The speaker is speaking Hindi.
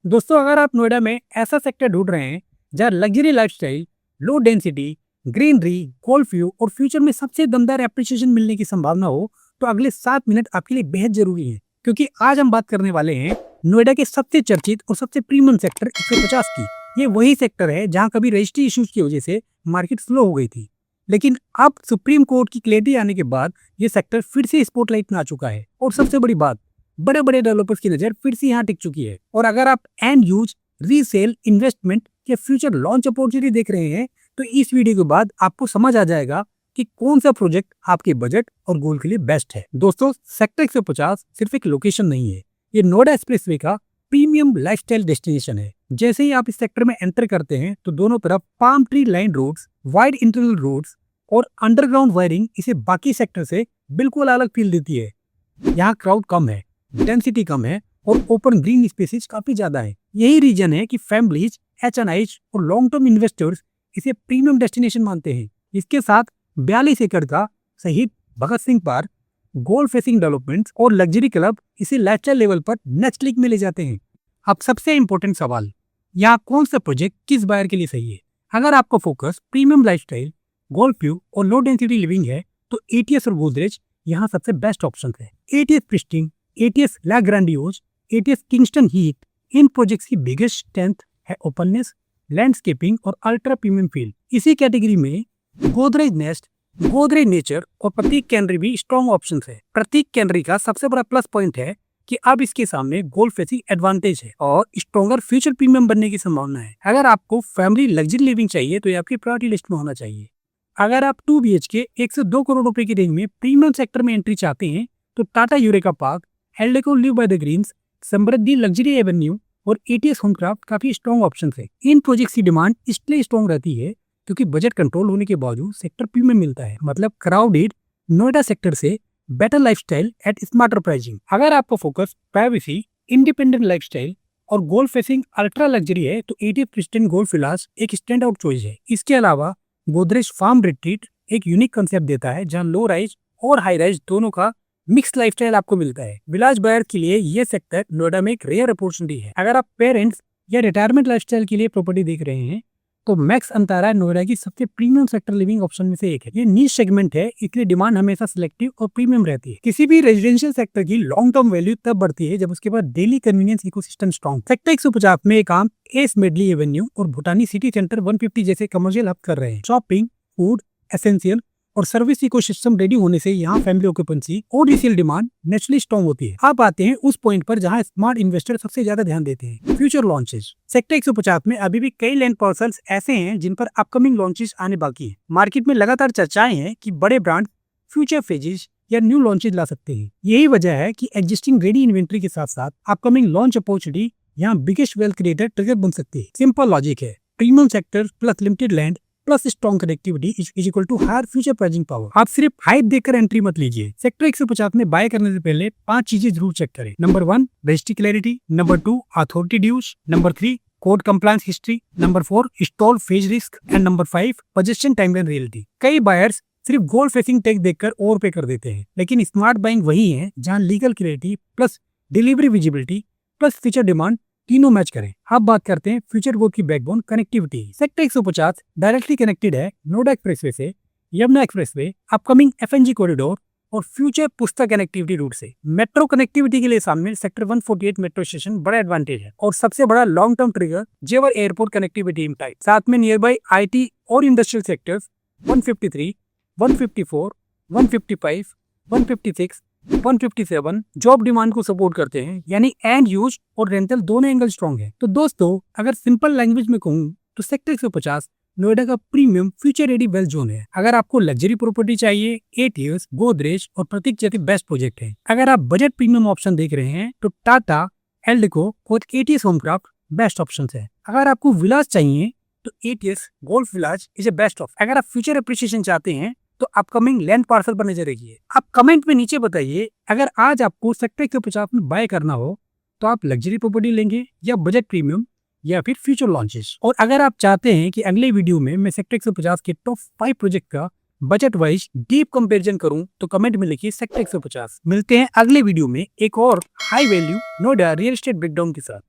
दोस्तों, अगर आप नोएडा में ऐसा सेक्टर ढूंढ रहे हैं जहां luxury lifestyle, low density, greenery, golf view और फ्यूचर में सबसे दमदार एप्रिसिएशन मिलने की संभावना हो, तो अगले 7 मिनट आपके लिए बेहद जरूरी है। क्योंकि आज हम बात करने वाले हैं नोएडा के सबसे चर्चित और सबसे प्रीमियम सेक्टर 150 की। ये वही सेक्टर है जहां कभी रजिस्ट्री इश्यूज की वजह से मार्केट स्लो हो गई थी, लेकिन अब सुप्रीम कोर्ट की क्लैरिटी आने के बाद ये सेक्टर फिर से स्पॉटलाइट में आ चुका है। और सबसे बड़ी बात, बड़े बड़े डेवलपर्स की नजर फिर से यहाँ टिक चुकी है। और अगर आप एंड यूज, रीसेल, इन्वेस्टमेंट या फ्यूचर लॉन्च अपॉर्चुनिटी देख रहे हैं, तो इस वीडियो के बाद आपको समझ आ जाएगा कि कौन सा प्रोजेक्ट आपके बजट और गोल के लिए बेस्ट है। दोस्तों, सेक्टर 150 सिर्फ एक लोकेशन नहीं है, ये नोएडा एक्सप्रेसवे का प्रीमियम लाइफस्टाइल डेस्टिनेशन है। जैसे ही आप इस सेक्टर में एंटर करते हैं, तो दोनों तरफ palm tree line roads, wide internal roads और अंडरग्राउंड वायरिंग इसे बाकी सेक्टर से बिल्कुल अलग फील देती है। यहाँ क्राउड कम है, डेंसिटी कम है और ओपन ग्रीन स्पेसेस काफी ज्यादा है। यही रीजन है कि फैमिलीज, एचएनआईज और लॉन्ग टर्म इन्वेस्टर्स इसे प्रीमियम डेस्टिनेशन मानते हैं। इसके साथ 42 एकड़ का शहीद भगत सिंह पार्क, गोल फेसिंग डेवलपमेंट्स और लग्जरी क्लब इसे लाइफस्टाइल लेवल पर नेक्स्ट लीग में ले जाते हैं। अब सबसे इंपॉर्टेंट सवाल, यहाँ कौन सा प्रोजेक्ट किस बायर के लिए सही है? अगर आपका focus premium lifestyle, golf view और लो डेंसिटी लिविंग है, तो एटीएस और गोदरेज यहाँ सबसे बेस्ट ऑप्शन है। एटीएस प्रिस्टीन, एटीएस ला ग्रैंडियोज, एटीएस किंगस्टन हीट, इन प्रोजेक्ट्स की बिगेस्ट स्ट्रेंथ है ओपननेस, लैंडस्केपिंग और अल्ट्रा प्रीमियम फील। इसी कैटेगरी में गोदरेज नेस्ट, गोदरेज नेचर और प्रतीक कैनरी भी स्ट्रॉन्ग ऑप्शन है। प्रतीक कैनरी का सबसे बड़ा प्लस पॉइंट है कि अब इसके सामने गोल्फ फेसिंग एडवांटेज है और स्ट्रॉन्गर फ्यूचर प्रीमियम बनने की संभावना है। अगर आपको फैमिली लग्जरी लिविंग चाहिए, तो ये आपकी प्रायोरिटी लिस्ट में होना चाहिए। अगर आप 2 BHK 1 से 2 करोड़ रुपए की रेंज में प्रीमियम सेक्टर में एंट्री चाहते हैं, तो Tata Eureka park, Eldeco live by the greens, Samriddhi luxury avenue और एटीएस होमक्राफ्ट काफी स्ट्रॉन्ग ऑप्शन है। इन प्रोजेक्ट्स की डिमांड इसलिए स्ट्रॉन्ग रहती है क्योंकि बजट कंट्रोल होने के बावजूद सेक्टर प्रीमियम मिलता है। मतलब क्राउडेड नोएडा सेक्टर से better lifestyle at smarter pricing. अगर आपका फोकस प्राइवेसी, इंडिपेंडेंट लाइफस्टाइल और गोल फेसिंग अल्ट्रा लग्जरी है, तो एटीएस प्रिस्टीन गोल्फ विलास एक स्टैंड आउट चॉइस है। इसके अलावा गोदरेज फार्म रिट्रीट एक यूनिक कंसेप्ट देता है, जहां लो राइज और हाई राइज दोनों का मिक्स लाइफस्टाइल आपको मिलता है। विलास बायर के लिए ये सेक्टर नोएडा में एक रेयर अपॉर्चुनिटी है। अगर आप पेरेंट्स या रिटायरमेंट लाइफस्टाइल के लिए प्रॉपर्टी देख रहे हैं, तो मैक्स अंतारा नोएडा की सबसे प्रीमियम सेक्टर लिविंग ऑप्शन में से एक है। ये नीश सेगमेंट है, इसलिए डिमांड हमेशा सिलेक्टिव और प्रीमियम रहती है। किसी भी रेजिडेंशियल सेक्टर की लॉन्ग टर्म वैल्यू तब बढ़ती है जब उसके पास daily convenience ecosystem strong. Sector 150 में एक काम एस मेडली एवेन्यू और भूटानी सिटी सेंटर 150 जैसे कमर्शियल हब कर रहे हैं। शॉपिंग, फूड, एसेंशियल और सर्विस इकोसिस्टम रेडी होने से यहाँ फैमिली ऑक्यूपेंसी और रीसेल डिमांड नेचुरली स्ट्रॉन्ग होती है। आप आते हैं उस पॉइंट पर जहाँ स्मार्ट इन्वेस्टर सबसे ज्यादा ध्यान देते हैं, फ्यूचर लॉन्चेस। सेक्टर 150 में अभी भी कई लैंड पार्सल्स ऐसे हैं जिन पर अपकमिंग लॉन्चेस आने बाकी है। मार्केट में लगातार चर्चाएं हैं कि बड़े ब्रांड फ्यूचर फेजेस या न्यू लॉन्चेस ला सकते हैं। यही वजह है कि एग्जिस्टिंग रेडी इन्वेंट्री के साथ साथ अपकमिंग लॉन्च अपॉर्चुनिटी यहाँ बिगेस्ट वेल्थ क्रिएटर ट्रिगर बन सकती है। सिंपल लॉजिक है, premium sector plus limited land plus strong connectivity is equal to higher future pricing power. आप सिर्फ हाइप देखकर एंट्री मत लीजिए। सेक्टर 150 में बाय करने से पहले 5 चीजें जरूर चेक करें। Number 1, registry clarity. Number 2, authority dues. Number 3, code compliance history. Number 4, stall phase risk. And number 5, possession timeline reality. कई बायर्स सिर्फ गोल फेसिंग टैग देखकर ओवर पे कर देते हैं, लेकिन स्मार्ट बाइंग वही है जहां legal clarity plus delivery visibility plus future demand तीनों मैच करें। अब बात करते हैं फ्यूचर गोल की backbone connectivity. Sector 150 directly connected है नोएडा एक्सप्रेसवे से, Yamuna expressway, upcoming FNG corridor और फ्यूचर पुस्ता कनेक्टिविटी रूट से। मेट्रो कनेक्टिविटी के लिए सामने सेक्टर 148 मेट्रो स्टेशन बड़ा एडवांटेज है और सबसे बड़ा लॉन्ग टर्म ट्रिगर जेवर एयरपोर्ट कनेक्टिविटी इम्पैक्ट। साथ में नियर बाई आईटी और इंडस्ट्रियल सेक्टर्स 153, 154, 155, 156, 157 जॉब डिमांड को सपोर्ट करते हैं, यानी एंड यूज और रेंटल दोनों एंगल स्ट्रॉन्ग है। तो दोस्तों, अगर सिंपल लैंग्वेज में कहूँ तो सेक्टर 150 नोएडा का premium future ready wealth zone है। अगर आपको लग्जरी प्रॉपर्टी चाहिए, एटीएस, गोदरेज और प्रतीक जैसे बेस्ट प्रोजेक्ट है। अगर आप बजट प्रीमियम ऑप्शन देख रहे हैं, तो टाटा, एल्डेको और एटीएस होमक्राफ्ट बेस्ट ऑप्शन है। अगर आपको विलास चाहिए, तो ATS golf Vilas is a best option. अगर आप फ्यूचर एप्रिसिएशन चाहते हैं, तो अपकमिंग लैंड पार्सल पर नजर रखिए। आप कमेंट में नीचे बताइए, अगर आज आपको सेक्टर 150 में बाय करना हो, तो आप लग्जरी प्रॉपर्टी लेंगे या बजट प्रीमियम या फिर फ्यूचर लॉन्चेस। और अगर आप चाहते हैं कि अगले वीडियो में मैं सेक्टर 150 के टॉप 5 प्रोजेक्ट का बजट वाइज डीप कंपैरिजन करूं, तो कमेंट में लिखिए सेक्टर 150। मिलते हैं अगले वीडियो में एक और high value Noida real estate breakdown के साथ।